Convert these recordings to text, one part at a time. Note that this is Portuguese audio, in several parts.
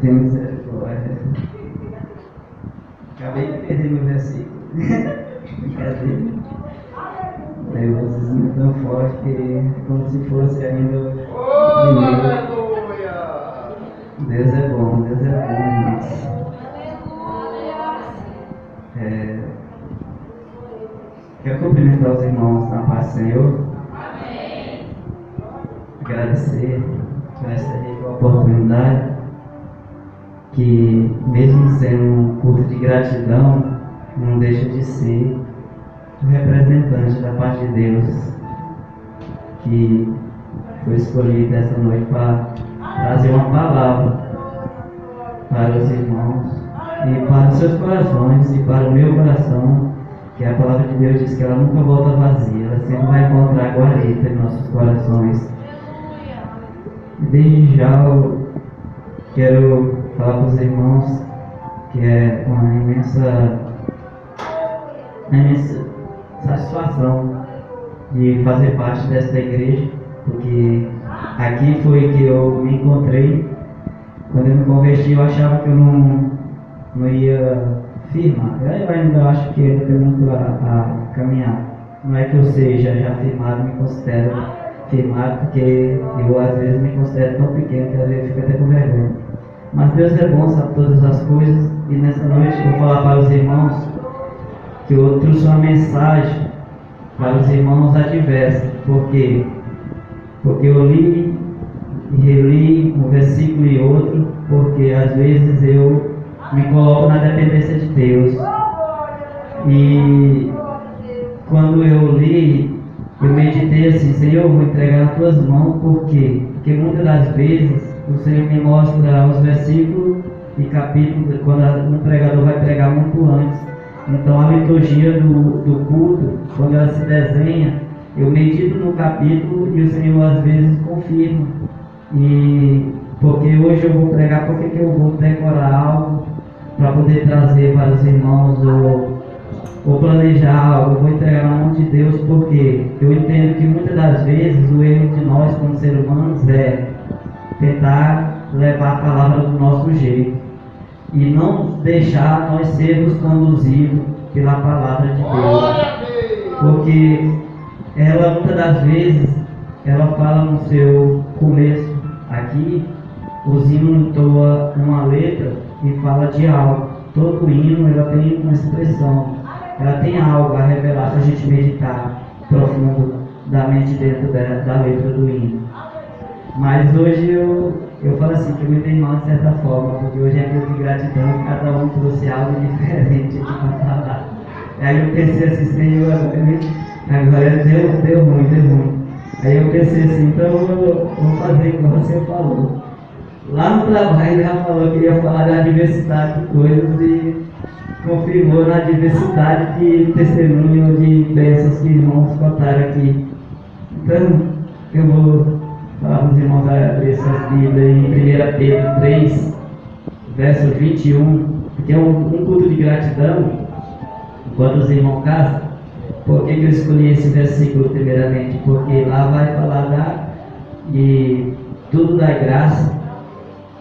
Tem misericórdia. Acabei de perder meu versículo. Cadê? Aí vocês não tão forte que como se fosse ainda o primeiro. Deus é bom, irmãos. Quero cumprimentar os irmãos na paz do Senhor. Amém. Agradecer por essa oportunidade, que mesmo sendo um culto de gratidão, não deixa de ser o representante da parte de Deus, que foi escolhido essa noite para trazer uma palavra para os irmãos e para os seus corações e para o meu coração, que a palavra de Deus diz que ela nunca volta vazia, ela sempre vai encontrar guarita em nossos corações. E desde já eu quero falar para os irmãos que é uma imensa satisfação de fazer parte desta igreja, porque aqui foi que eu me encontrei. Quando eu me converti, eu achava que eu não ia firmar. Eu ainda acho que ainda tenho muito a caminhar. Não é que eu seja já firmado, me considero firmado, porque eu às vezes me considero tão pequeno que às vezes fico até com vergonha. Mas Deus é bom, sabe todas as coisas, e nessa noite eu vou falar para os irmãos que eu trouxe uma mensagem para os irmãos adversos. Por quê? Porque eu li e reli um versículo e outro, porque às vezes eu me coloco na dependência de Deus. E quando eu li, eu meditei assim: Senhor, eu vou entregar nas tuas mãos. Por quê? Porque muitas das vezes o Senhor me mostra os versículos e capítulos quando um pregador vai pregar muito antes. Então a liturgia do culto, quando ela se desenha, eu medito no capítulo e o Senhor às vezes confirma. E porque hoje eu vou pregar, porque que eu vou decorar algo para poder trazer para os irmãos, ou planejar algo, eu vou entregar na mão de Deus, porque eu entendo que muitas das vezes o erro de nós como seres humanos é tentar levar a palavra do nosso jeito e não deixar nós sermos conduzidos pela palavra de Deus, porque ela muitas das vezes ela fala no seu começo aqui, os hinos entoa uma letra e fala de algo. Todo hino ela tem uma expressão, ela tem algo a revelar para a gente meditar profundamente dentro da letra do hino. Mas hoje eu falo assim, que eu me dei mal de certa forma, porque hoje é dia de gratidão, cada um trouxe algo diferente aqui para falar. Aí eu pensei assim: Senhor, agora deu ruim. Aí eu pensei assim: então eu vou fazer como você falou. Lá no trabalho ele já falou que ia falar da diversidade de coisas e confirmou na diversidade de testemunho de bênçãos que irmãos contaram aqui. Então eu vou falar para os irmãos abrir essas Bíblias em 1 Pedro 3, verso 21, que é um culto de gratidão quando os irmãos casam. Por que eu escolhi esse versículo primeiramente? Porque lá vai falar de tudo da graça,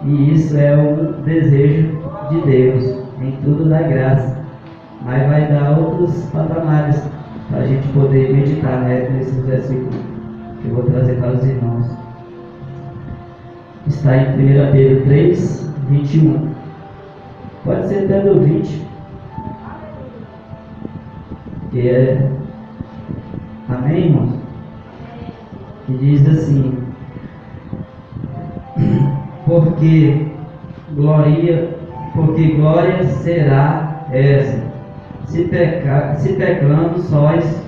e isso é o desejo de Deus, em tudo da graça. Mas vai dar outros patamares para a gente poder meditar, né, nesses versículos que eu vou trazer para os irmãos. Está em 1 Pedro 3, 21. Pode ser até do 20. Que é, amém, irmãos? Que diz assim: porque glória será essa, se pecando sóis,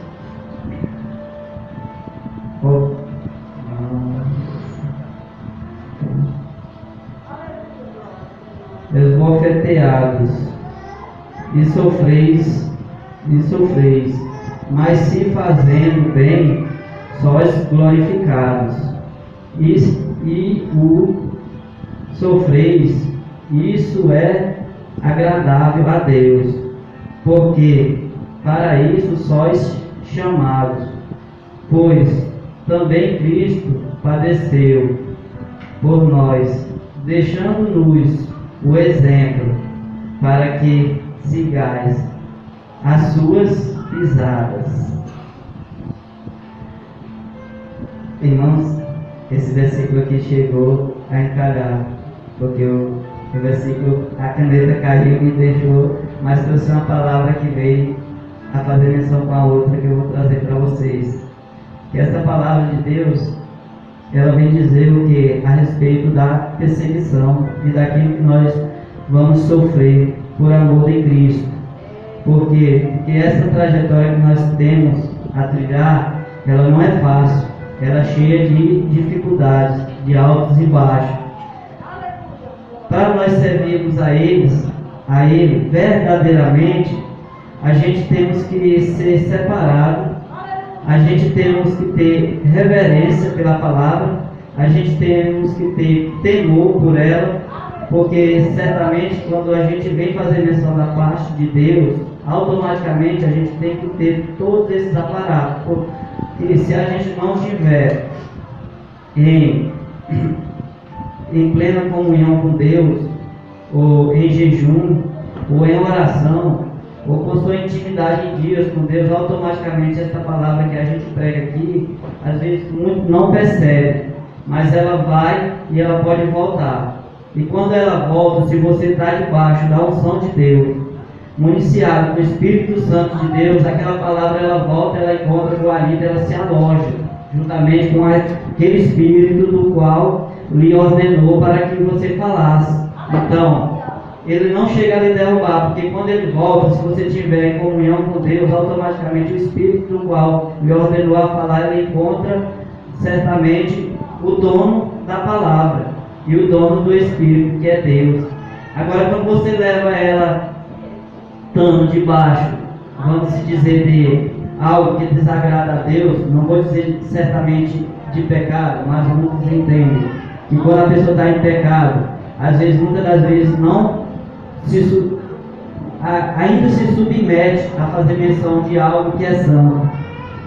esbofeteados, e sofreis, mas se fazendo bem, sois glorificados, e o sofreis, isso é agradável a Deus, porque para isso sois chamados, pois também Cristo padeceu por nós, deixando-nos o exemplo, para que sigais as suas pisadas. Irmãos, esse versículo aqui chegou a encalhar, porque o versículo, a caneta caiu e me deixou, mas trouxe uma palavra que veio a fazer menção com a outra que eu vou trazer para vocês. Que essa palavra de Deus, ela vem dizer o que? A respeito da perseguição e daquilo que nós vamos sofrer por amor de Cristo. Por quê? Porque essa trajetória que nós temos a trilhar, ela não é fácil, ela é cheia de dificuldades, de altos e baixos. Para nós servirmos a Ele verdadeiramente, a gente temos que ser separado, a gente temos que ter reverência pela palavra, a gente temos que ter temor por ela, porque certamente quando a gente vem fazer menção da parte de Deus, automaticamente a gente tem que ter todos esses aparatos, porque se a gente não tiver em plena comunhão com Deus, ou em jejum, ou em oração, ou com sua intimidade em dias com Deus, automaticamente essa palavra que a gente prega aqui, às vezes muito não percebe, mas ela vai e ela pode voltar. E quando ela volta, se você está debaixo da unção de Deus, municiado com o Espírito Santo de Deus, aquela palavra ela volta, ela encontra guarida, ela se aloja, juntamente com aquele Espírito do qual lhe ordenou para que você falasse. Então, ele não chega a lhe derrubar, porque quando ele volta, se você estiver em comunhão com Deus, automaticamente o Espírito do qual lhe ordenou a falar, ele encontra certamente o dono da palavra e o dono do Espírito, que é Deus. Agora, quando você leva ela estando debaixo, vamos dizer, de algo que desagrada a Deus, não vou dizer certamente de pecado, mas muitos entendem que quando a pessoa está em pecado, às vezes, muitas das vezes, não ainda se submete a fazer menção de algo que é santo.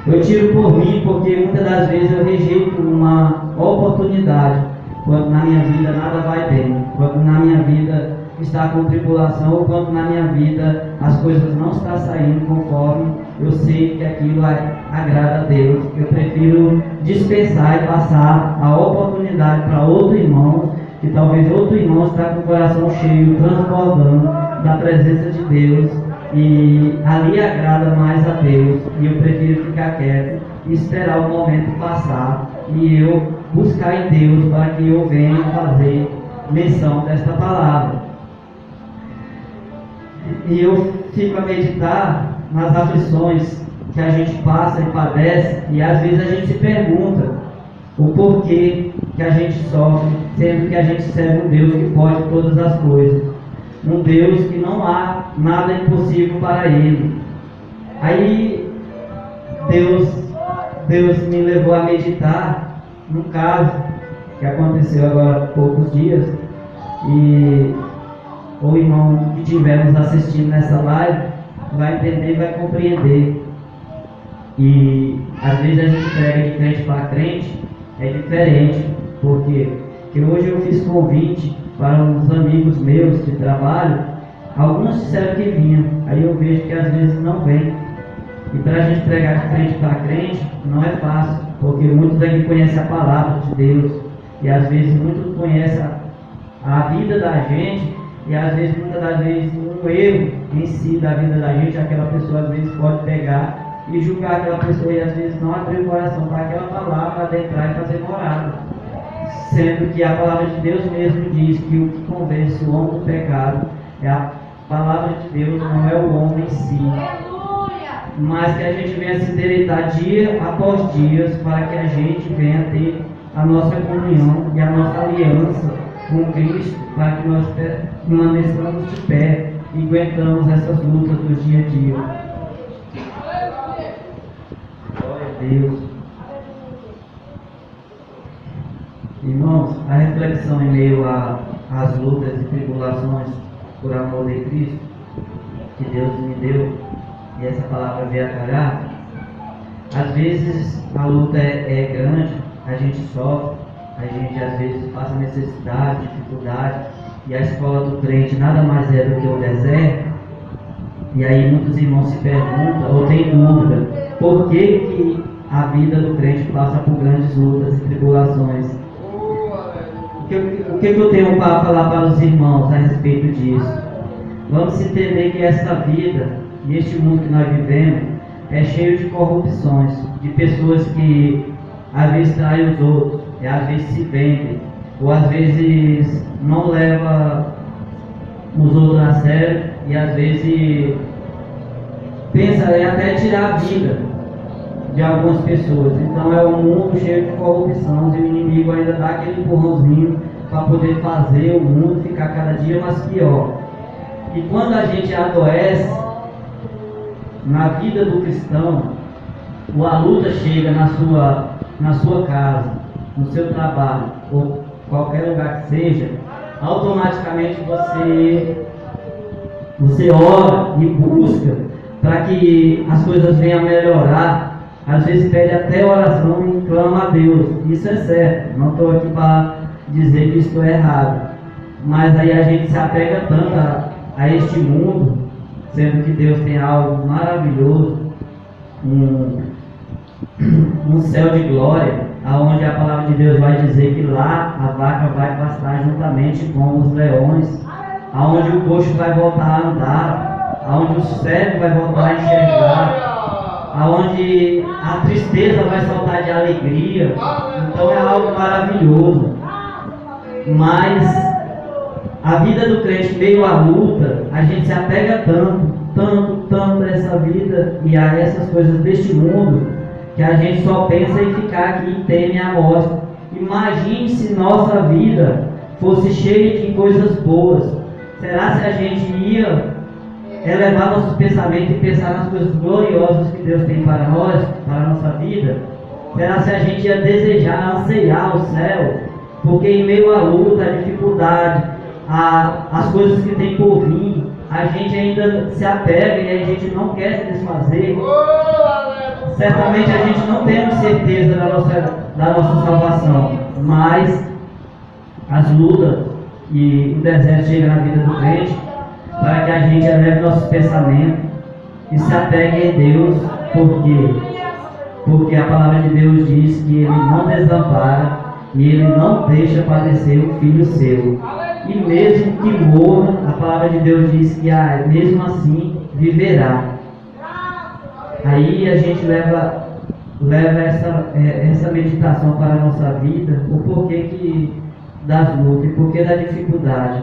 Eu tiro por mim, porque muitas das vezes eu rejeito uma oportunidade, quando na minha vida nada vai bem, quando na minha vida está com tribulação, ou quando na minha vida as coisas não estão saindo conforme eu sei que aquilo agrada a Deus. Eu prefiro dispensar e passar a oportunidade para outro irmão, que talvez outro irmão está com o coração cheio, transbordando da presença de Deus, e ali agrada mais a Deus, e eu prefiro ficar quieto e esperar o momento passar, e eu buscar em Deus para que eu venha fazer menção desta palavra. E eu fico a meditar nas aflições que a gente passa e padece, e às vezes a gente se pergunta o porquê que a gente sofre, sendo que a gente serve um Deus que pode todas as coisas, um Deus que não há nada impossível para Ele. Aí Deus me levou a meditar num caso que aconteceu agora há poucos dias, e o irmão que estiver nos assistindo nessa live vai entender e vai compreender. E às vezes a gente prega de crente para crente, é diferente, porque hoje eu fiz convite para uns amigos meus de trabalho, alguns disseram que vinham, aí eu vejo que às vezes não vem. E para a gente pregar de crente para crente não é fácil, porque muitos aqui conhecem a palavra de Deus, e às vezes muitos conhecem a vida da gente, e às vezes, muitas das vezes, um erro em si da vida da gente, aquela pessoa às vezes pode pegar e julgar aquela pessoa, e às vezes não abrir o coração para aquela palavra adentrar e fazer morada. Sendo que a palavra de Deus mesmo diz que o que convence o homem do pecado é a palavra de Deus, não é o homem em si. Mas que a gente venha se endireitar dia após dia, para que a gente venha ter a nossa comunhão e a nossa aliança com Cristo, para que nós permaneçamos de pé e aguentamos essas lutas do dia a dia. Glória a Deus. Irmãos, a reflexão em meio às lutas e tribulações por amor de Cristo, que Deus me deu, e essa palavra veio a calhar, Às vezes a luta é grande, a gente sofre, a gente às vezes passa necessidade, dificuldade, e a escola do crente nada mais é do que o deserto. E aí muitos irmãos se perguntam ou têm dúvida, por que a vida do crente passa por grandes lutas e tribulações? O que eu tenho para falar para os irmãos a respeito disso? Vamos entender que esta vida e este mundo que nós vivemos é cheio de corrupções, de pessoas que às vezes traem os outros, e às vezes se vendem, ou às vezes não levam os outros a sério, e às vezes pensa em até tirar a vida de algumas pessoas. Então é um mundo cheio de corrupção, e o inimigo ainda dá aquele empurrãozinho para poder fazer o mundo ficar cada dia mais pior. E quando a gente adoece na vida do cristão, ou a luta chega na sua casa, no seu trabalho, ou qualquer lugar que seja, automaticamente você ora e busca para que as coisas venham a melhorar. Às vezes pede até oração e clama a Deus. Isso é certo, não estou aqui para dizer que isso é errado, mas aí a gente se apega tanto a este mundo, sendo que Deus tem algo maravilhoso, um céu de glória, aonde a palavra de Deus vai dizer que lá a vaca vai pastar juntamente com os leões, aonde o coxo vai voltar a andar, aonde o cego vai voltar a enxergar, aonde a tristeza vai saltar de alegria. Então é algo maravilhoso. Mas a vida do crente meio à luta, a gente se apega tanto a essa vida e a essas coisas deste mundo, que a gente só pensa em ficar aqui e teme a morte. Imagine se nossa vida fosse cheia de coisas boas. Será se a gente ia elevar nossos pensamentos e pensar nas coisas gloriosas que Deus tem para nós, para a nossa vida? Será se a gente ia desejar, anseiar o céu? Porque em meio à luta, à dificuldade, às coisas que tem por vir, a gente ainda se apega e a gente não quer se desfazer. Certamente a gente não tem certeza da nossa salvação, mas as lutas e o deserto chega na vida do crente para que a gente eleve nossos pensamentos e se apegue em Deus. Por quê? Porque a palavra de Deus diz que Ele não desampara e Ele não deixa padecer o filho seu. E mesmo que morra, a palavra de Deus diz que mesmo assim viverá. Aí a gente leva essa meditação para a nossa vida, o porquê das lutas e porquê da dificuldade.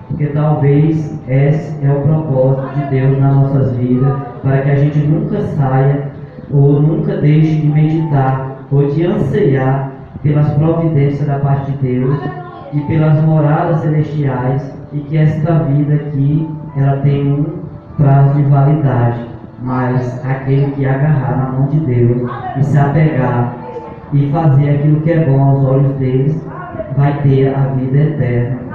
Porque talvez esse é o propósito de Deus nas nossas vidas, para que a gente nunca saia ou nunca deixe de meditar ou de anseiar pelas providências da parte de Deus e pelas moradas celestiais, e que esta vida aqui ela tem um prazo de validade, mas aquele que agarrar na mão de Deus e se apegar e fazer aquilo que é bom aos olhos deles vai ter a vida eterna.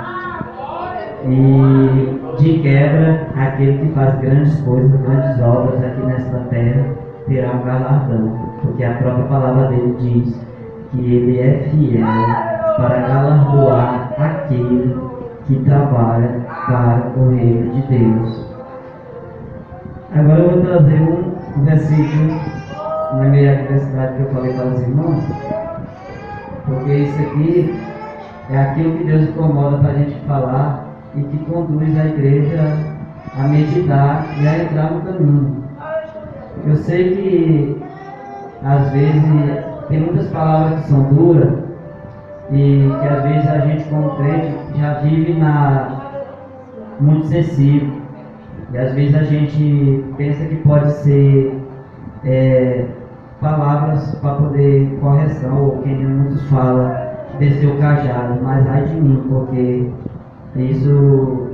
E de quebra, aquele que faz grandes coisas, grandes obras aqui nesta terra terá um galardão, porque a própria palavra dele diz que ele é fiel para galardoar aquele que trabalha para o reino de Deus. Agora eu vou trazer um versículo na minha adversidade que eu falei para os irmãos, porque isso aqui é aquilo que Deus incomoda para a gente falar e que conduz a igreja a meditar e a entrar no caminho. Eu sei que às vezes tem muitas palavras que são duras e que às vezes a gente como crente já vive muito sensível, e às vezes a gente pensa que pode ser palavras para poder correção, ou que muitos falam descer o cajado, mas ai de mim, porque isso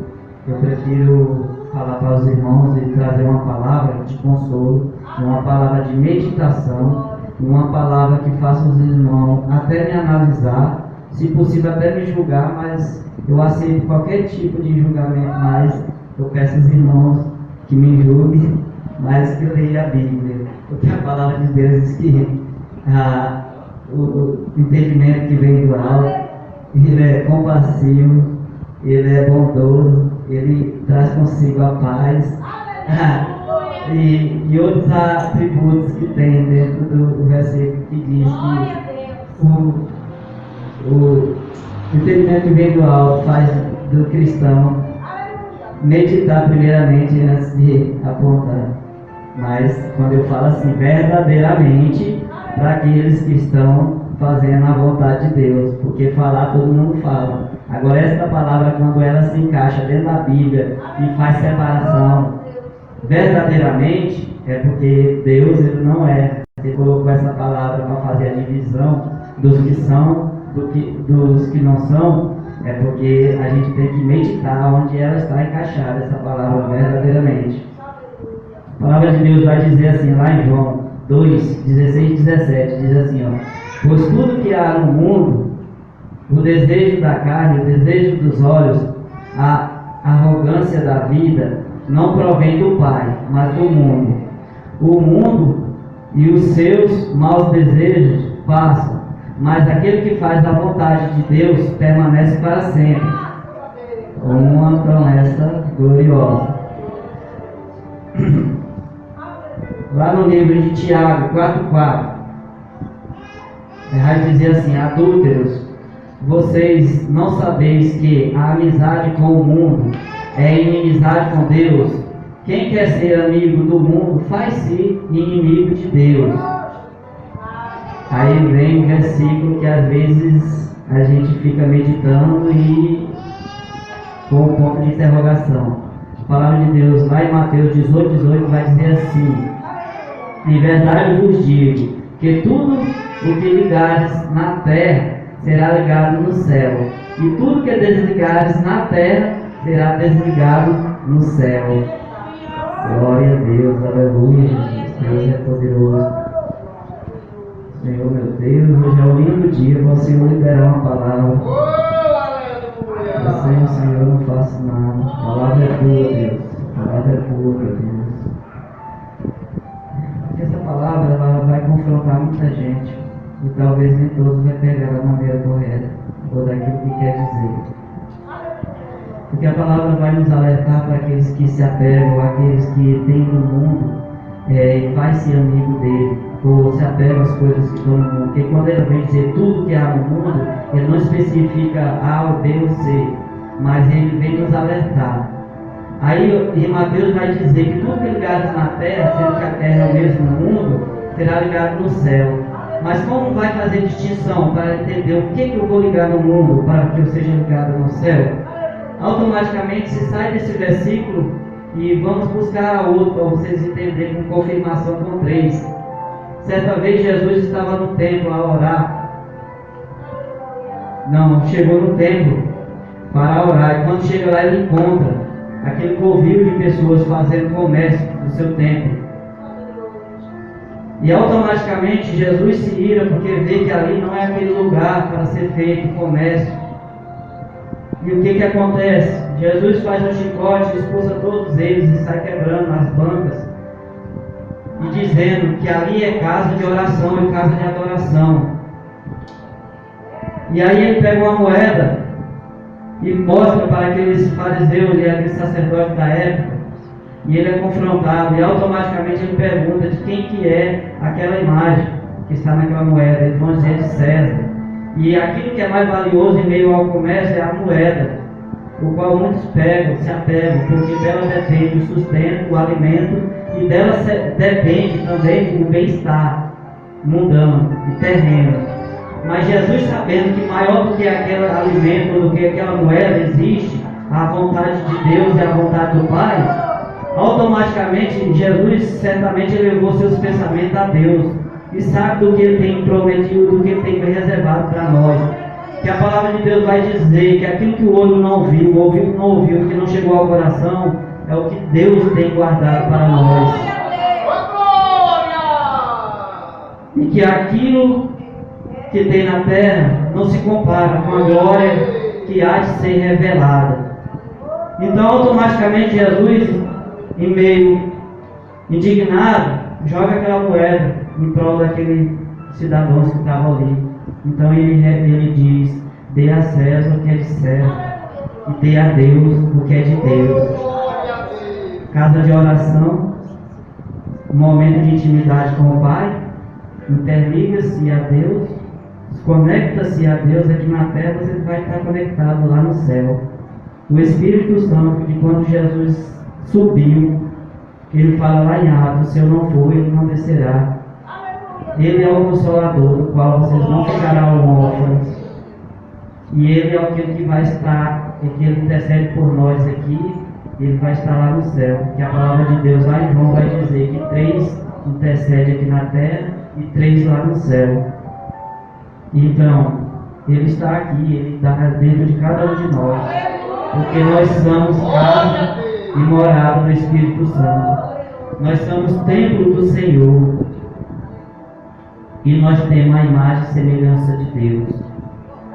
eu prefiro falar para os irmãos e trazer uma palavra de consolo, uma palavra de meditação, uma palavra que faça os irmãos até me analisar, se possível até me julgar, mas eu aceito qualquer tipo de julgamento, mas eu peço aos irmãos que me julguem, mas que eu leia a Bíblia. Porque a palavra de Deus diz que o entendimento que vem do alto, ele é compassivo, ele é bondoso, ele traz consigo a paz. E outros atributos que tem dentro do versículo que diz que o entendimento que vem do alto faz do cristão meditar primeiramente antes de apontar. Mas quando eu falo assim, verdadeiramente, para aqueles que estão fazendo a vontade de Deus, porque falar todo mundo fala. Agora essa palavra, quando ela se encaixa dentro da Bíblia e faz separação verdadeiramente, é porque Deus ele não é. Ele colocou essa palavra para fazer a divisão dos que são, dos que não são, é porque a gente tem que meditar onde ela está encaixada, essa palavra verdadeiramente. A palavra de Deus vai dizer assim, lá em João 2, 16 e 17, diz assim, pois tudo que há no mundo, o desejo da carne, o desejo dos olhos, a arrogância da vida, não provém do Pai, mas do mundo. O mundo e os seus maus desejos passam, mas aquele que faz a vontade de Deus permanece para sempre. Uma promessa gloriosa. Lá no livro de Tiago 4,4, vai dizer assim, adúlteros, vocês não sabeis que a amizade com o mundo é inimizade com Deus? Quem quer ser amigo do mundo faz-se inimigo de Deus. Aí vem um versículo que às vezes a gente fica meditando e com um ponto de interrogação. A palavra de Deus lá em Mateus 18, 18 vai dizer assim, em verdade vos digo, que tudo o que ligares na terra será ligado no céu, e tudo que desligares na terra será desligado no céu. Glória a Deus, aleluia, Jesus, Deus é poderoso. Senhor, meu Deus, hoje é um lindo dia para o Senhor liberar uma palavra. Eu sei, o Senhor, não faço nada. A palavra é tua, Deus. A palavra é tua, meu Deus. Essa palavra ela vai confrontar muita gente e talvez nem todos vai pegar da maneira correta ou daquilo que quer dizer. Porque a palavra vai nos alertar para aqueles que se apegam, aqueles que têm no mundo e faz-se amigo dele, ou se apegam às coisas que estão no mundo. Porque quando ele vem dizer tudo que há no mundo, ele não especifica A ou B ou C, mas ele vem nos alertar. Aí em Mateus vai dizer que tudo que ligares na terra, sendo que a terra é o mesmo mundo, será ligado no céu. Mas como vai fazer distinção para entender o que eu vou ligar no mundo para que eu seja ligado no céu? Automaticamente se sai desse versículo e vamos buscar outro para vocês entenderem com confirmação com 3. Certa vez Jesus estava no templo a orar. Não, chegou no templo para orar. E quando chega lá ele encontra aquele convívio de pessoas fazendo comércio no seu templo. E automaticamente Jesus se ira porque vê que ali não é aquele lugar para ser feito comércio. E o que acontece? Jesus faz um chicote, expulsa todos eles e sai quebrando as bancas e dizendo que ali é casa de oração e casa de adoração. E aí ele pega uma moeda e mostra para aqueles fariseus e aqueles sacerdotes da época, e ele é confrontado e automaticamente ele pergunta de quem que é aquela imagem que está naquela moeda. Eles vão dizer de César. E aquilo que é mais valioso em meio ao comércio é a moeda, o qual muitos pegam, se apegam, porque dela depende o sustento, o alimento, e dela depende também o bem-estar mundano e terreno. Mas Jesus, sabendo que maior do que aquele alimento, do que aquela moeda, existe a vontade de Deus e a vontade do Pai, automaticamente Jesus certamente elevou seus pensamentos a Deus e sabe do que Ele tem prometido, do que Ele tem reservado para nós. Que a palavra de Deus vai dizer que aquilo que o olho não viu, o ouvido não ouviu, que não chegou ao coração, é o que Deus tem guardado para nós. E que aquilo que tem na terra não se compara com a glória que há de ser revelada. Então automaticamente Jesus, em meio indignado, joga aquela moeda em prol daquele cidadãos que estavam ali. Então ele diz: dê a César o que é de César e dê a Deus o que é de Deus. Casa de oração, um momento de intimidade com o Pai, interliga-se a Deus, conecta-se a Deus. Aqui na terra você vai estar conectado lá no céu. O Espírito Santo, que quando Jesus subiu, ele fala lá em Atos: se eu não for, ele não descerá. Ele é o Consolador, do qual vocês não ficarão órfãos. E ele é aquele que vai estar, que ele intercede por nós aqui, ele vai estar lá no céu. Que a palavra de Deus lá em João vai dizer que 3 intercedem aqui na terra e 3 lá no céu. Então, ele está aqui, ele está dentro de cada um de nós, porque nós somos casa e morada do Espírito Santo. Nós somos templo do Senhor e nós temos a imagem e semelhança de Deus.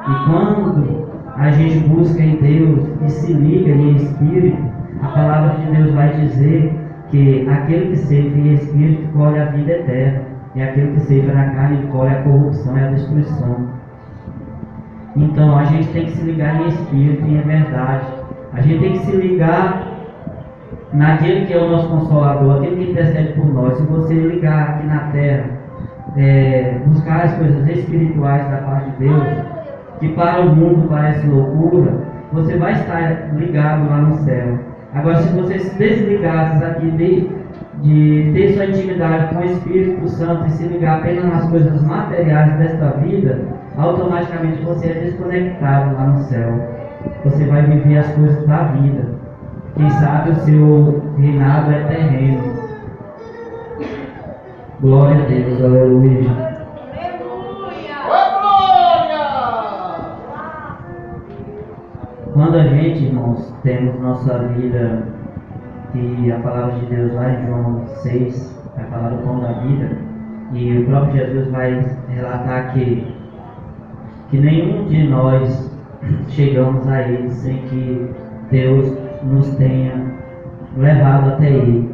E quando a gente busca em Deus e se liga em Espírito, a palavra de Deus vai dizer que aquele que ceifa em Espírito colhe a vida eterna, e aquele que ceifa na carne colhe a corrupção e a destruição. Então a gente tem que se ligar em Espírito e em verdade. A gente tem que se ligar naquele que é o nosso Consolador, aquele que intercede por nós. Se você ligar aqui na terra, buscar as coisas espirituais da parte de Deus, que para o mundo parece loucura, você vai estar ligado lá no céu. Agora, se você se desligar aqui de ter sua intimidade com o Espírito Santo e se ligar apenas nas coisas materiais desta vida, automaticamente você é desconectado lá no céu. Você vai viver as coisas da vida. Quem sabe o seu reinado é terreno. Glória a Deus, aleluia. Quando a gente, irmãos, temos nossa vida, e a palavra de Deus lá em João 6, vai falar do pão da vida, e o próprio Jesus vai relatar que nenhum de nós chegamos a Ele sem que Deus nos tenha levado até Ele.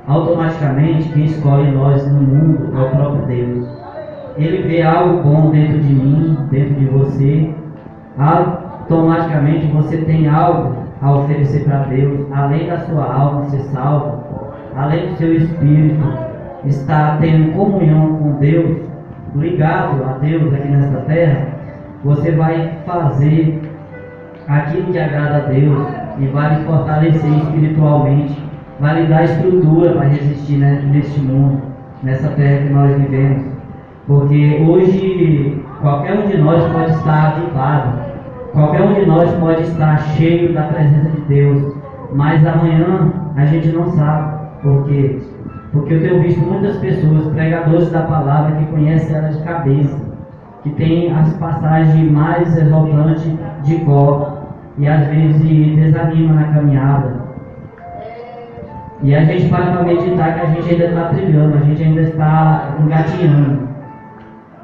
Automaticamente, quem escolhe nós no mundo é o próprio Deus. Ele vê algo bom dentro de mim, dentro de você. Automaticamente você tem algo a oferecer para Deus, além da sua alma ser salva, além do seu espírito estar tendo comunhão com Deus, ligado a Deus aqui nesta terra. Você vai fazer aquilo que agrada a Deus e vai lhe fortalecer espiritualmente, vai lhe dar estrutura para resistir neste mundo, nessa terra que nós vivemos. Porque hoje qualquer um de nós pode estar avivado, qualquer um de nós pode estar cheio da presença de Deus, mas amanhã a gente não sabe. Por quê? Porque eu tenho visto muitas pessoas, pregadores da palavra, que conhecem ela de cabeça, que tem as passagens mais exaltantes de cor, e às vezes desanima na caminhada. E a gente para meditar que a gente ainda está trilhando, a gente ainda está engatinhando.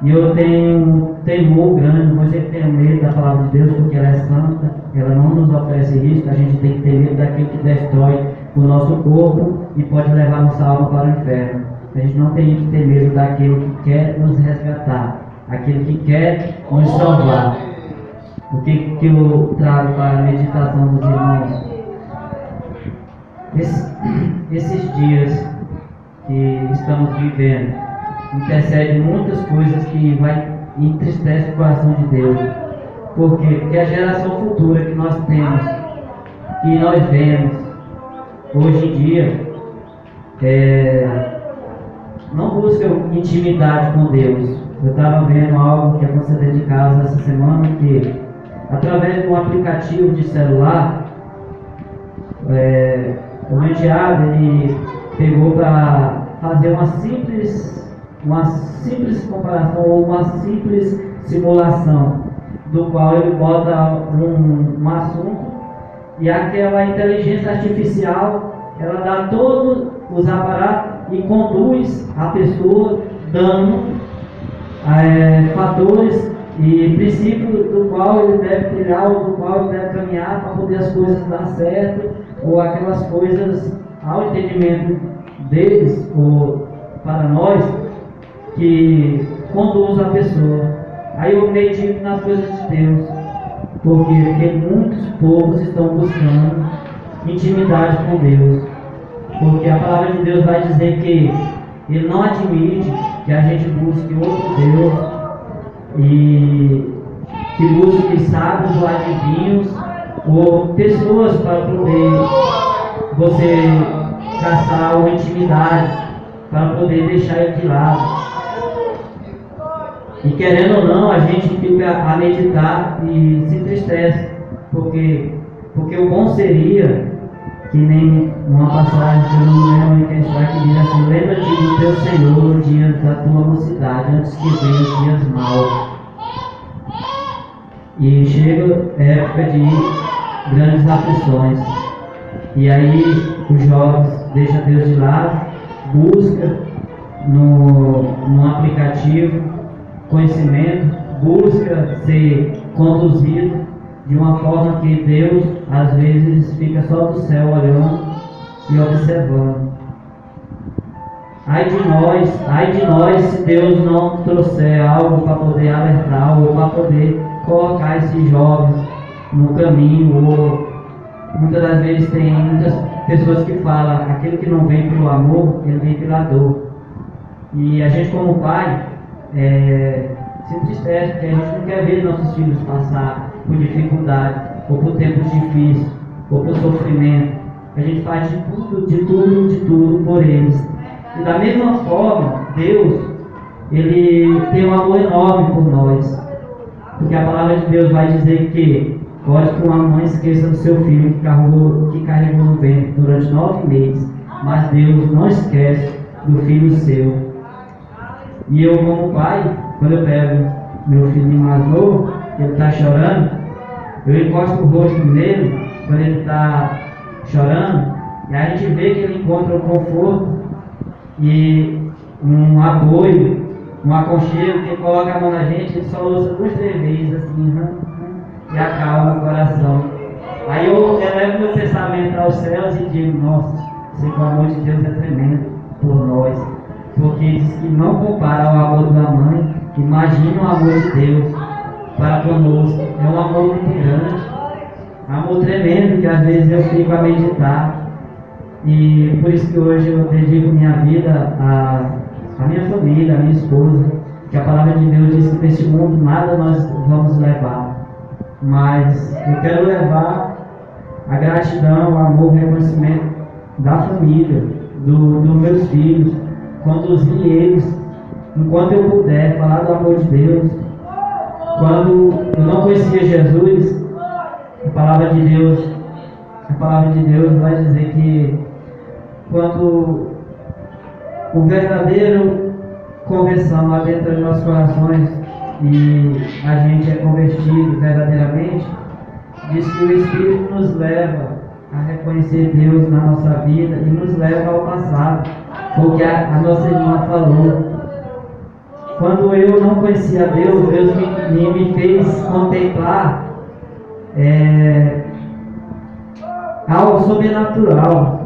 E eu tenho um temor grande, você que tem medo da palavra de Deus, porque ela é santa, ela não nos oferece risco. A gente tem que ter medo daquilo que destrói o nosso corpo e pode levar nossa alma para o inferno. A gente não tem que ter medo daquilo que quer nos resgatar, aquele que quer nos salvar. O que eu trago para a meditação dos irmãos? Esses dias que estamos vivendo, intercede muitas coisas que entristece o coração de Deus. Por quê? Porque a geração futura que nós temos, que nós vemos hoje em dia, não busca intimidade com Deus. Eu estava vendo algo que aconteceu dentro de casa essa semana, que através de um aplicativo de celular, o meu enteado, ele pegou para fazer uma simples comparação ou uma simples simulação, do qual ele bota um assunto e aquela inteligência artificial, ela dá todos os aparatos e conduz a pessoa dando fatores e princípios do qual ele deve trilhar ou do qual ele deve caminhar para poder as coisas dar certo, ou aquelas coisas ao entendimento deles ou para nós que conduz a pessoa. Aí eu medito nas coisas de Deus, porque muitos povos estão buscando intimidade com Deus, porque a palavra de Deus vai dizer que Ele não admite que a gente busque outro Deus e que busque sábios ou adivinhos ou pessoas para poder você caçar uma intimidade, para poder deixar ele de lado. E querendo ou não, a gente fica a meditar e se entristece, porque o bom seria, que nem uma passagem que eu não lembro quem está, que diz assim: lembra-te do teu Senhor no dia da tua mocidade, antes que venham os dias maus. E chega a época de grandes aflições. E aí os jovens deixam Deus de lado, busca no aplicativo conhecimento, busca ser conduzido de uma forma que Deus às vezes fica só do céu olhando e observando. Ai de nós se Deus não trouxer algo para poder alertar ou para poder colocar esses jovens no caminho. Ou muitas das vezes tem muitas pessoas que falam: aquele que não vem pelo amor, ele vem pela dor. E a gente, como pai, se entristece, porque a gente não quer ver nossos filhos passar por dificuldade, ou por tempos difíceis, ou por sofrimento. A gente faz de tudo por eles. E da mesma forma, Deus, Ele tem um amor enorme por nós. Porque a palavra de Deus vai dizer que pode que uma mãe esqueça do seu filho que carregou no ventre durante 9 meses, mas Deus não esquece do filho seu. E eu, como pai, quando eu pego meu filhinho mais novo, ele está chorando, eu encosto o rosto nele quando ele está chorando, e a gente vê que ele encontra um conforto e um apoio, um aconchego, que ele coloca a mão na gente, ele só usa 2, 3 vezes assim, e acalma o coração. Aí eu elevo meu pensamento aos céus e digo: nossa, sei que o amor de Deus é tremendo por nós, porque diz que não compara ao amor da mãe. Imagina o amor de Deus para conosco. É um amor muito grande, amor tremendo, que às vezes eu fico a meditar. E por isso que hoje eu dedico minha vida à minha família, à minha esposa, que a palavra de Deus diz que neste mundo nada nós vamos levar, mas eu quero levar a gratidão, o amor, o reconhecimento da família, dos meus filhos, conduzir eles enquanto eu puder, falar do amor de Deus. Quando eu não conhecia Jesus, a palavra de Deus vai dizer que quando o verdadeiro conversão adentra em nossos corações e a gente é convertido verdadeiramente, diz que o Espírito nos leva a reconhecer Deus na nossa vida e nos leva ao passado, porque a nossa irmã falou. Quando eu não conhecia Deus, Deus me fez contemplar algo sobrenatural.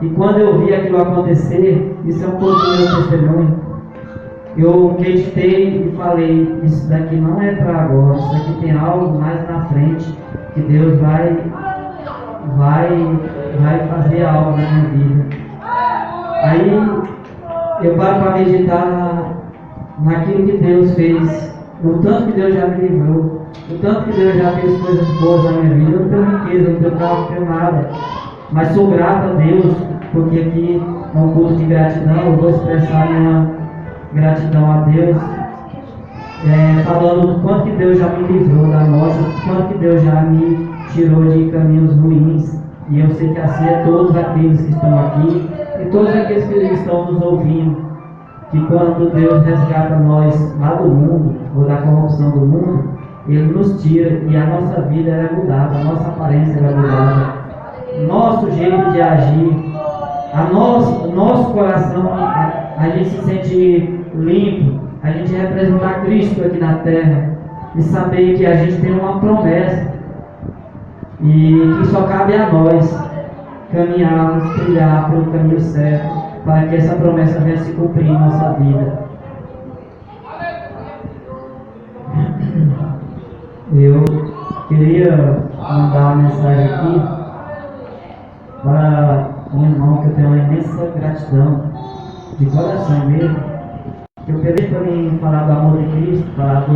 E quando eu vi aquilo acontecer, isso é um pouco do meu testemunho, eu meditei e falei: isso daqui não é para agora, isso daqui tem algo mais na frente, que Deus vai fazer algo na minha vida. Aí eu paro para meditar naquilo que Deus fez, o tanto que Deus já me livrou, o tanto que Deus já fez coisas boas na minha vida. Eu não tenho riqueza, não tenho carro, não tenho nada, mas sou grato a Deus, porque aqui é um culto de gratidão. Eu vou expressar minha gratidão a Deus, falando do quanto que Deus já me livrou da morte, do quanto que Deus já me tirou de caminhos ruins. E eu sei que assim é todos aqueles que estão aqui e todos aqueles que estão nos ouvindo, que quando Deus resgata nós lá do mundo, ou da corrupção do mundo, Ele nos tira e a nossa vida é mudada, a nossa aparência é mudada, nosso jeito de agir, nosso coração, a gente se sente limpo, a gente representar Cristo aqui na terra e saber que a gente tem uma promessa e que só cabe a nós caminharmos, trilhar pelo caminho certo, para que essa promessa venha se cumprir em nossa vida. Eu queria mandar uma mensagem aqui para um irmão que eu tenho uma imensa gratidão, de coração mesmo. Eu pedi para mim falar do amor de Cristo, falar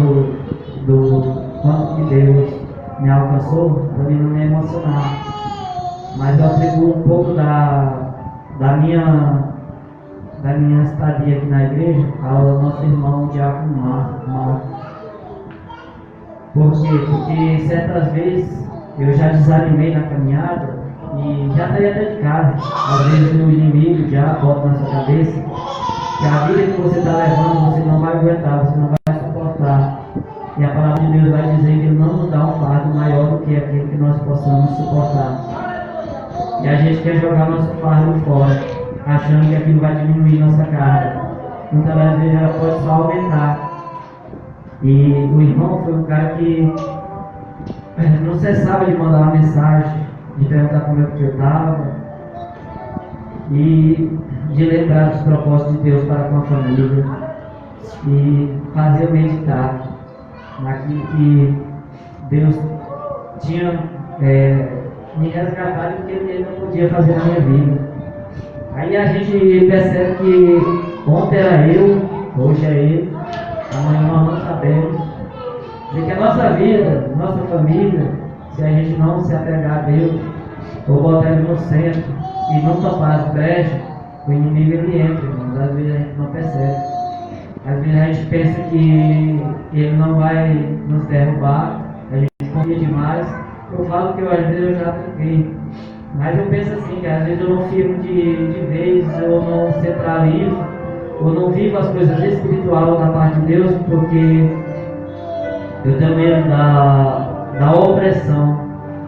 do quanto que Deus me alcançou, para mim não me emocionar. Mas eu atribuo um pouco da minha estadia aqui na igreja ao nosso irmão Diácono Marcos. Por quê? Porque certas vezes eu já desanimei na caminhada e já saí até de casa. Às vezes o inimigo já bota na sua cabeça que a vida que você está levando você não vai aguentar, você não vai suportar. E a palavra de Deus vai dizer que Ele não nos dá um fardo maior do que aquele que nós possamos suportar. E a gente quer jogar nosso fardo fora, achando que aquilo vai diminuir nossa carga. Muitas vezes ela pode só aumentar. E o irmão foi um cara que não cessava de mandar uma mensagem, de perguntar como é que eu estava e de lembrar dos propósitos de Deus para com a família e fazer eu meditar naquilo que Deus tinha me resgatado e que Ele não podia fazer na minha vida. Aí a gente percebe que ontem era eu, hoje é Ele, amanhã nós não sabemos. E que a nossa vida, nossa família, se a gente não se apegar a Deus, ou botar Ele no centro e não topar as brechas, o inimigo ele entra, irmãos. Às vezes a gente não percebe. Às vezes a gente pensa que Ele não vai nos derrubar, a gente confia demais. Eu falo que às vezes eu já fiquei, mas eu penso assim, que às vezes eu não fico de vez, eu não centralizo, ou não vivo as coisas espirituais da parte de Deus, porque eu tenho medo da opressão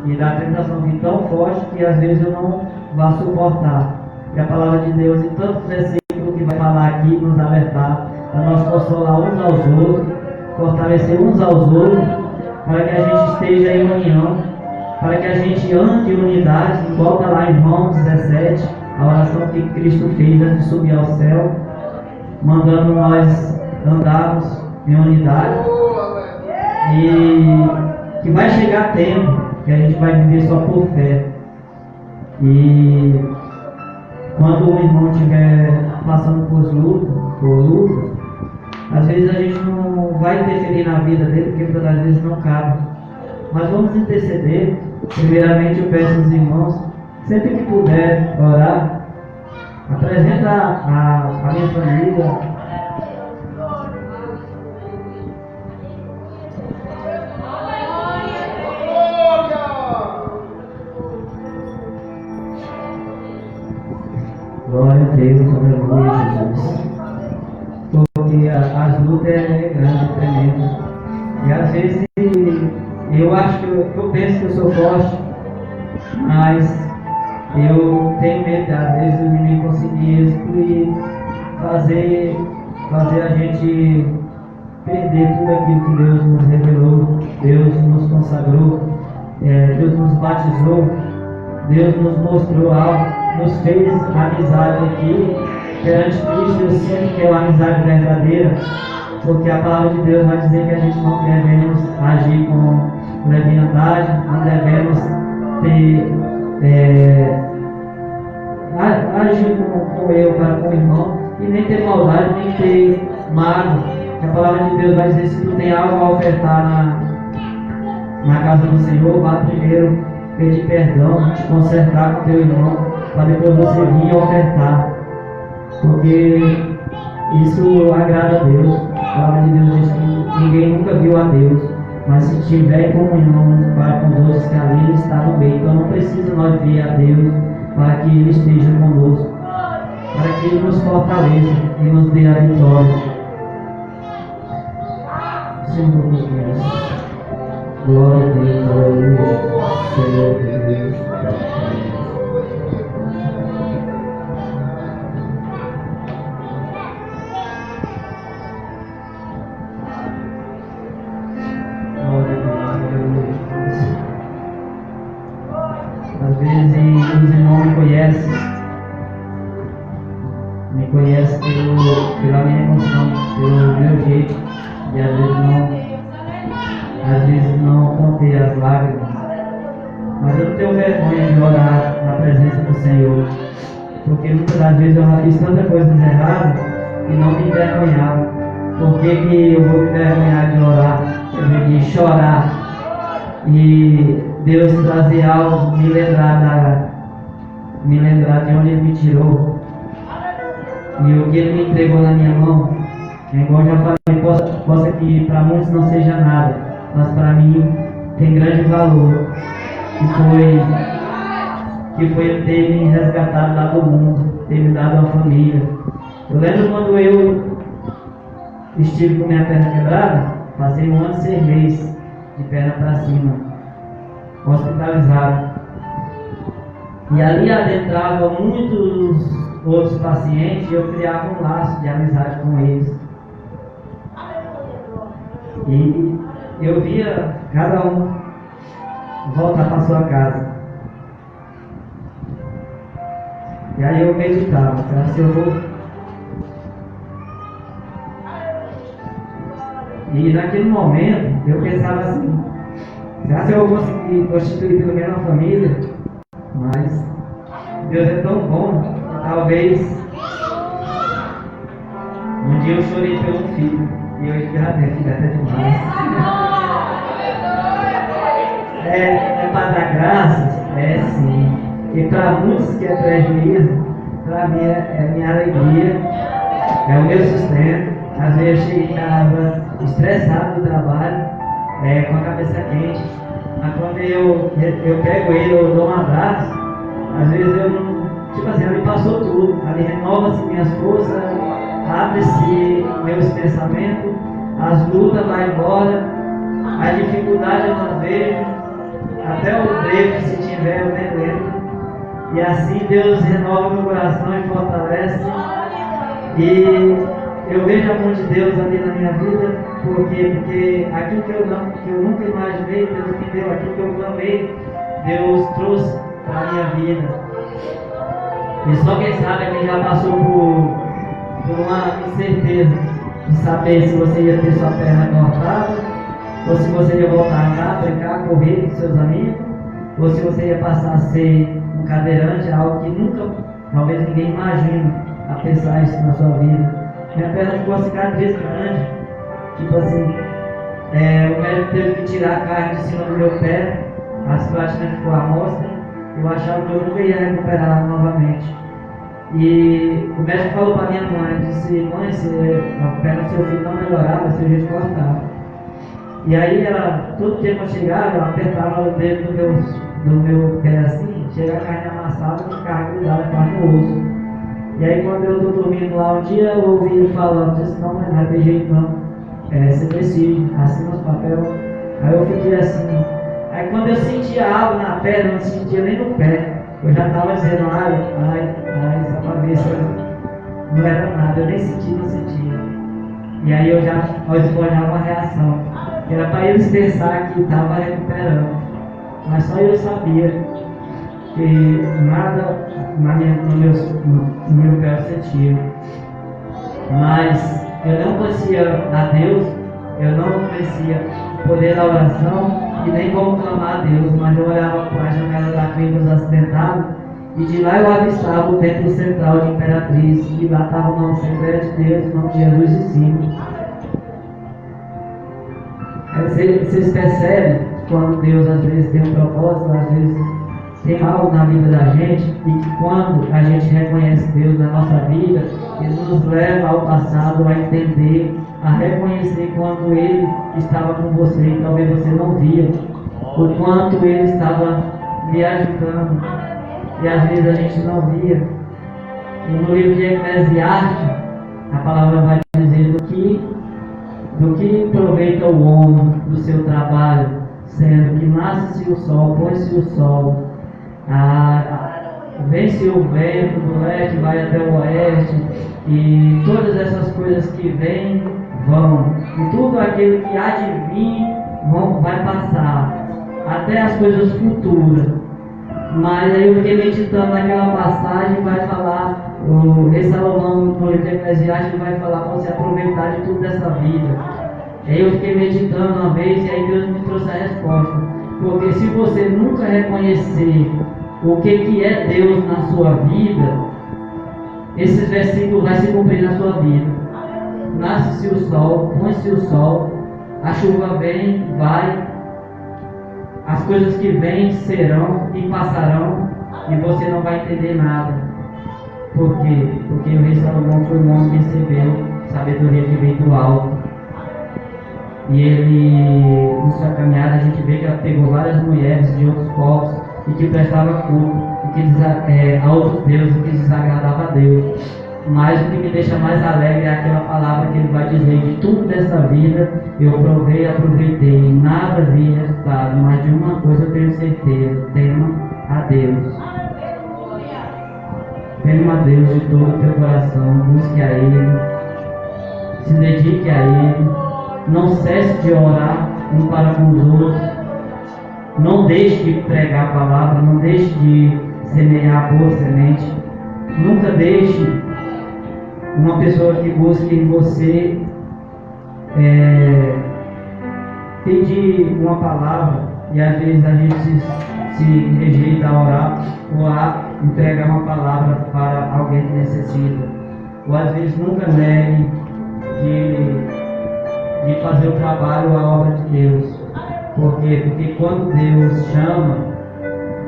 e da tentação vir tão forte que às vezes eu não vou suportar. E a palavra de Deus, em tantos versículos que vai falar aqui, nos alertar, para nós consolar uns aos outros, fortalecer uns aos outros, para que a gente esteja em união, para que a gente ande em unidade, igual está lá em João 17, a oração que Cristo fez antes de subir ao céu, mandando nós andarmos em unidade. E que vai chegar tempo que a gente vai viver só por fé. E quando o irmão estiver passando por lutas, às vezes a gente não vai interferir na vida dele, porque muitas das vezes não cabe. Mas vamos interceder. Primeiramente eu peço aos irmãos, sempre que puder orar, apresenta a minha família. Glória a Deus, aleluia, Jesus. Porque as lutas é grande, tremenda. E às vezes eu acho que eu penso que eu sou forte, mas eu tenho medo, às vezes, o inimigo conseguir excluir, fazer a gente perder tudo aquilo que Deus nos revelou, Deus nos consagrou, Deus nos batizou, Deus nos mostrou algo, nos fez amizade aqui perante Cristo. Eu sinto que é uma amizade verdadeira, porque a palavra de Deus vai dizer que a gente não devemos agir com leviandade, não devemos agir com eu para com o irmão, e nem ter maldade, nem ter mágoa. A palavra de Deus vai dizer: se tu tem algo a ofertar na casa do Senhor, vá primeiro pedir perdão, te consertar com teu irmão, para depois você vir ofertar, porque isso agrada a Deus. A palavra de Deus diz que ninguém nunca viu a Deus, mas se tiver comunhão para com os outros, que ali Ele está no meio. Então não precisa nós vir a Deus para que Ele esteja conosco, para que Ele nos fortaleça e nos dê a vitória. Senhor Deus, glória a Deus, aleluia, Senhor Deus. Às vezes os irmãos me conhecem fiz tanta coisa errada e não me envergonhava. Por que eu vou me envergonhar de orar, de chorar e Deus trazer algo, me lembrar de onde Ele me tirou e o que Ele me entregou na minha mão? É igual eu já falei, possa que para muitos não seja nada, mas para mim tem grande valor, que foi Ele ter me resgatado lá do mundo, ter me dado uma família. Eu lembro quando eu estive com minha perna quebrada, passei 1 ano e 6 meses de perna para cima, hospitalizado. E ali adentrava muitos outros pacientes e eu criava um laço de amizade com eles. E eu via cada um voltar para sua casa. E aí eu meditava, se eu vou. E naquele momento eu pensava assim, será que eu vou conseguir constituir pelo menos uma família? Mas Deus é tão bom, talvez um dia eu chorei pelo filho e hoje já tenho filho até demais. É para dar graças? É sim. E para muitos que é prejuízo, para mim é minha alegria, é o meu sustento. Às vezes eu chego em casa estressado do trabalho, com a cabeça quente, mas quando eu pego ele, eu dou um abraço, às vezes eu não. Tipo assim, ali passou tudo, ali renova-se minhas forças, abre-se meus pensamentos, as lutas vão embora, a dificuldade eu não vejo, até o trecho, se tiver, eu nem lembro. E assim Deus renova meu coração e fortalece. E eu vejo a mão de Deus ali na minha vida, porque aquilo que eu nunca imaginei, Deus me deu, aquilo que eu clamei, Deus trouxe para a minha vida. E só quem sabe é quem já passou por uma incerteza de saber se você ia ter sua perna cortada, ou se você ia voltar a cá, brincar, correr com seus amigos, ou se você ia passar a ser um cadeirante, algo que nunca, talvez ninguém imagine a pensar isso na sua vida. Minha perna ficou uma cicatriz grande, tipo assim, o médico teve que tirar a carne de cima do meu pé, as platinas ficou à mostra. Eu achava que eu nunca ia recuperar novamente. E o médico falou para minha mãe, disse, mãe, se a perna do seu filho não melhorar, vai ser o jeito de cortar. E aí ela, todo dia quando chegava, ela apertava o dedo do meu pé assim, chega a carne amassada e ficava grudada quase no osso. E aí quando eu estou dormindo lá um dia, eu ouvi ele falando, disse, não, mas não tem jeito não, você decide, assina os papéis. Aí eu fiquei assim. Aí quando eu sentia algo na perna, eu não sentia nem no pé. Eu já estava dizendo, essa cabeça não era nada, eu nem sentia, não sentia. E aí eu esbanjava uma reação. Era para eles pensar que estava recuperando. Mas só eu sabia que nada no meu pé eu sentia. Mas eu não conhecia a Deus, eu não conhecia o poder da oração e nem como clamar a Deus, mas eu olhava para a janela da clínica acidentado e de lá eu avistava o templo central de Imperatriz e lá estava o nome Assembleia de Deus, o nome de Jesus em cima. Vocês percebem quando Deus às vezes tem um propósito, às vezes tem algo na vida da gente e que quando a gente reconhece Deus na nossa vida, Ele nos leva ao passado a entender, a reconhecer quando Ele estava com você e talvez você não via, o quanto Ele estava lhe ajudando e às vezes a gente não via. E no livro de Eclesiastes, a palavra vai dizer do que aproveita o homem do seu trabalho, sendo que nasce-se o sol, põe-se o sol, vem-se o vento do leste, vai até o oeste, e todas essas coisas que vêm, vão, e tudo aquilo que há de vir, vai passar, até as coisas futuras. Mas aí eu fiquei meditando naquela passagem, vai falar, o rei Salomão no livro de Eclesiastes vai falar para você aproveitar de tudo dessa vida. Aí eu fiquei meditando uma vez e aí Deus me trouxe a resposta. Porque se você nunca reconhecer o que é Deus na sua vida, esses versículos vão se cumprir na sua vida. Nasce-se o sol, põe-se o sol, a chuva vem, vai, as coisas que vêm serão e passarão, e você não vai entender nada. Por quê? Porque o rei Salomão foi um homem que recebeu sabedoria que veio do alto. E ele, em sua caminhada, a gente vê que ela pegou várias mulheres de outros povos e que prestava culto, e que a outros deuses, e que desagradava a Deus. Mas o que me deixa mais alegre é aquela palavra que ele vai dizer: de tudo dessa vida eu provei e aproveitei, nada vi resultado, mas de uma coisa eu tenho certeza: tema a Deus. Tema a Deus de todo o teu coração, busque a Ele, se dedique a Ele, não cesse de orar um para com os outros, não deixe de pregar a palavra, não deixe de semear a boa semente, nunca deixe uma pessoa que busque em você pedir uma palavra, e às vezes a gente se rejeita a orar ou a entregar uma palavra para alguém que necessita, ou às vezes nunca negue de fazer o trabalho, a obra de Deus. Por quê? Porque quando Deus chama,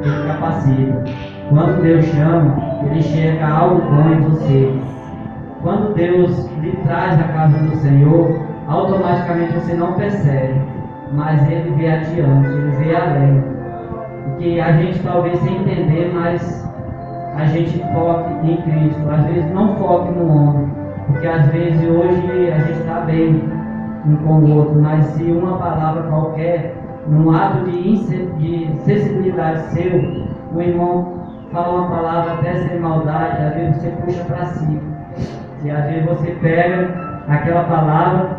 Ele capacita. Quando Deus chama, Ele enxerga algo bom em você. Quando Deus lhe traz a casa do Senhor, automaticamente você não percebe, mas Ele vê adiante, Ele vê além. Porque a gente talvez sem entender, mas a gente foque em Cristo. Às vezes não foque no homem, porque às vezes hoje a gente está bem um com o outro, mas se uma palavra qualquer, num ato de sensibilidade seu, o irmão fala uma palavra até sem maldade, às vezes você puxa para si. E às vezes você pega aquela palavra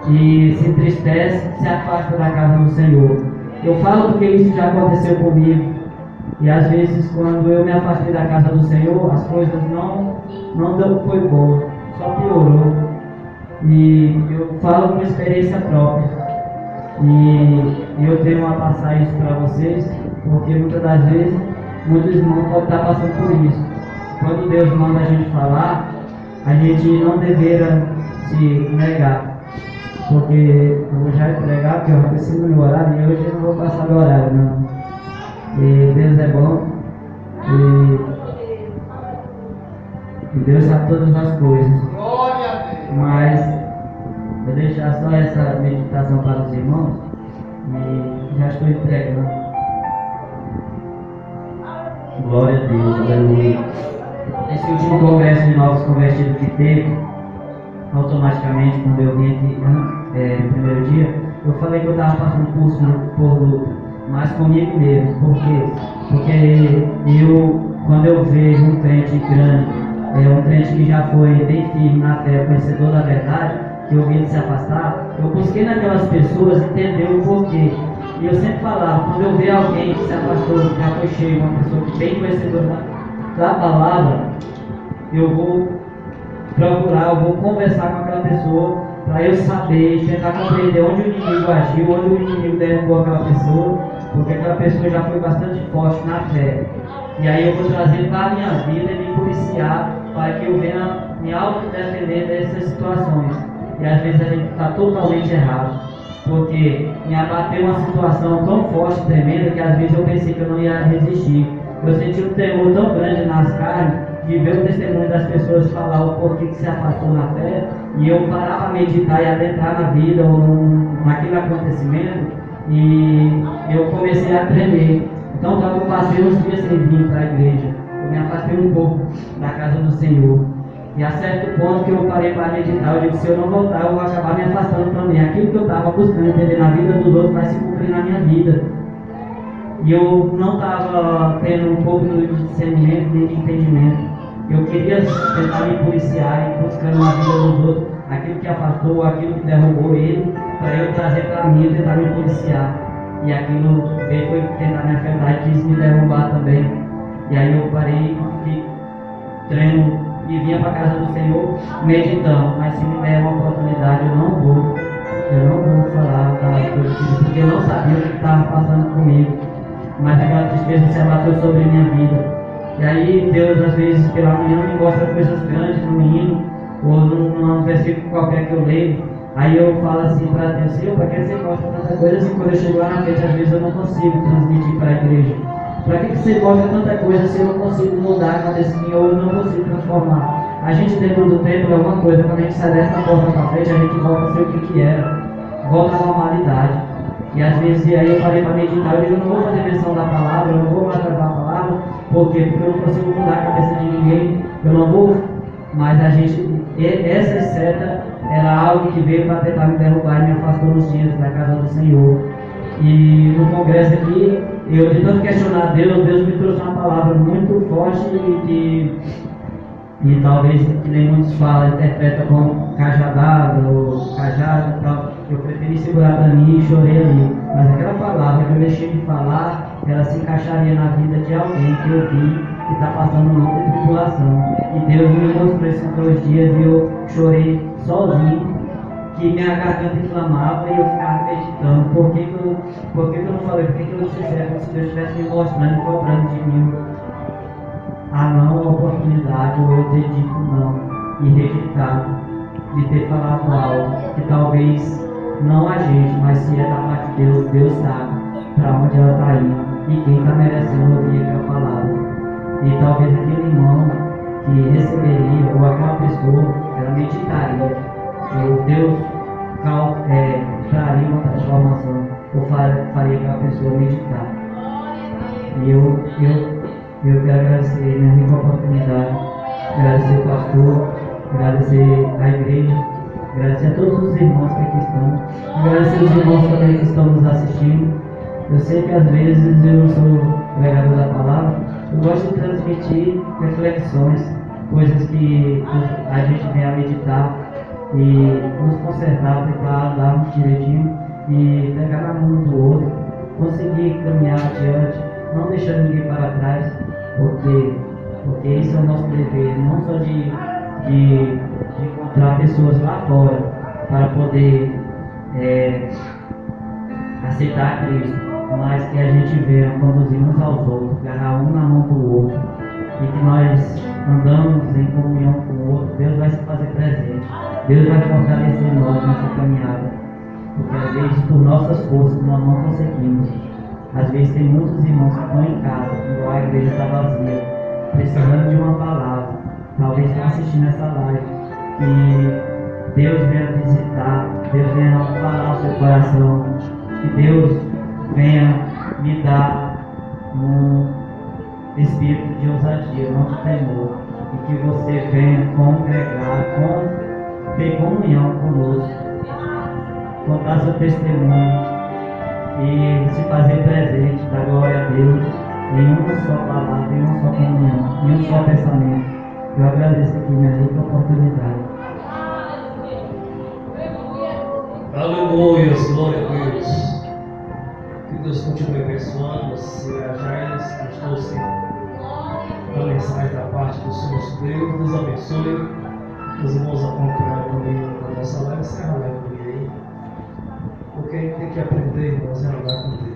e se entristece, se afasta da casa do Senhor. Eu falo porque isso já aconteceu comigo. E às vezes quando eu me afastei da casa do Senhor, as coisas não foi boa, só piorou. E eu falo com experiência própria. E eu tenho a passar isso para vocês, porque muitas das vezes muitos irmãos podem estar passando por isso. Quando Deus manda a gente falar, a gente não deveria se negar, porque eu vou já entregar, porque eu já preciso do meu horário, e hoje eu não vou passar do horário, não. E Deus é bom, e Deus sabe todas as coisas. Mas vou deixar só essa meditação para os irmãos, e já estou entregando. Glória a Deus, aleluia. Esse último congresso de novos convertidos que teve, automaticamente, quando eu vim aqui no primeiro dia, eu falei que eu estava passando por luta, mas comigo mesmo. Por quê? Porque quando eu vejo um crente grande, um crente que já foi bem firme na fé, conhecedor da verdade, que eu vi ele se afastar, eu busquei naquelas pessoas entender o porquê. E eu sempre falava, quando eu ver alguém que se afastou, que já foi cheio, uma pessoa que bem conhecedora da palavra, eu vou procurar, eu vou conversar com aquela pessoa para eu saber, tentar compreender onde o inimigo agiu, onde o inimigo derrubou aquela pessoa, porque aquela pessoa já foi bastante forte na fé. E aí eu vou trazer para a minha vida e me policiar para que eu venha me autodefender dessas situações. E às vezes a gente está totalmente errado, porque me abateu uma situação tão forte, tremenda, que às vezes eu pensei que eu não ia resistir. Eu senti um temor tão grande nas carnes de ver o testemunho das pessoas falar o porquê que se afastou na fé, e eu parar para meditar e adentrar na vida ou naquele acontecimento, e eu comecei a tremer. Então eu passei uns dias sem vir para a igreja, eu me afastei um pouco da casa do Senhor, e a certo ponto que eu parei para meditar, eu digo, se eu não voltar eu vou acabar me afastando também. Aquilo que eu estava buscando entender na vida dos outros vai se cumprir na minha vida. E eu não estava tendo um pouco de discernimento nem de entendimento. Eu queria tentar me policiar e buscando na vida dos outros aquilo que afastou, aquilo que derrubou ele, para eu trazer para mim e tentar me policiar. E aquilo veio foi tentar me afetar e quis me derrubar também. E aí eu parei, fiquei treino e vinha para a casa do Senhor meditando. Mas se me der uma oportunidade, eu não vou falar das coisas, porque eu não sabia o que estava passando comigo. Mas aquela tristeza se abateu sobre a minha vida. E aí Deus às vezes pela manhã me mostra coisas grandes no hino, ou num versículo qualquer que eu leio. Aí eu falo assim para Deus, Senhor, para que você mostra tanta coisa assim, quando eu chego lá na frente, às vezes eu não consigo transmitir para a igreja. Para que você mostra tanta coisa se eu não consigo mudar a cabecinha ou eu não consigo transformar? A gente dentro do templo é uma coisa, quando a gente sai dessa porta para frente, a gente volta a ser o que era, volta à normalidade. E às vezes aí eu parei para meditar, eu digo, eu não vou fazer menção da palavra, eu não vou mais tratar a palavra, por quê? Porque eu não consigo mudar a cabeça de ninguém, eu não vou, mas a gente, essa seta era algo que veio para tentar me derrubar e me afastou nos dias da casa do Senhor. E no congresso aqui, eu de tanto questionar Deus, Deus me trouxe uma palavra muito forte e talvez que nem muitos falam, interpretam como cajadada ou cajado e tal. Eu preferi segurar para mim e chorei ali. Mas aquela palavra que eu deixei de falar, ela se encaixaria na vida de alguém que eu vi que está passando muita tribulação. E Deus me mostrou esses 2 dias e eu chorei sozinho, que minha garganta inflamava e eu ficava meditando. Por que eu não falei? Por que eu não fiz? Como se Deus estivesse me mostrando e cobrando de mim a não oportunidade, ou eu ter dito não e rejeitado, de ter falado algo que talvez não a gente, mas se é da parte de Deus, Deus sabe para onde ela está indo e quem está merecendo ouvir aquela palavra. E talvez aquele irmão que receberia, ou aquela pessoa, ela meditaria, ou Deus traria uma transformação, ou faria aquela pessoa meditar. E eu quero agradecer minha rica oportunidade, agradecer o pastor, agradecer a igreja, agradecer a todos os irmãos que aqui estão, agradecer os irmãos também que estão nos assistindo. Eu sei que às vezes eu não sou pregador da palavra, eu gosto de transmitir reflexões, coisas que a gente vem a meditar e nos consertar, tentar andarmos direitinho e pegar na mão do outro, conseguir caminhar adiante, não deixar ninguém para trás, porque esse é o nosso dever, não só de encontrar pessoas lá fora para poder aceitar Cristo, mas que a gente venha conduzir uns aos outros, agarrar um na mão do outro, e que nós andamos em comunhão com o outro. Deus vai se fazer presente, Deus vai fortalecer nós nessa caminhada, porque às vezes por nossas forças nós não conseguimos. Às vezes tem muitos irmãos que estão em casa, igual a igreja está vazia, precisando de uma palavra, talvez estão assistindo essa live, e Deus venha visitar, Deus venha falar ao seu coração, que Deus venha me dar um espírito de ousadia, não de temor, e que você venha congregar, ter comunhão conosco, contar seu testemunho e se fazer presente da glória a Deus em uma só palavra, em uma só comunhão, em um só pensamento. Eu agradeço aqui minha rica oportunidade. Aleluia, glória a Deus. Que Deus continue abençoando você, a Jailes, que trouxe a mensagem da parte do Senhor nosso Deus. Deus abençoe. Os irmãos acompanharam comigo na nossa live. Encerra a live comigo aí. Porque a gente tem que aprender, irmãos, a andar com Deus.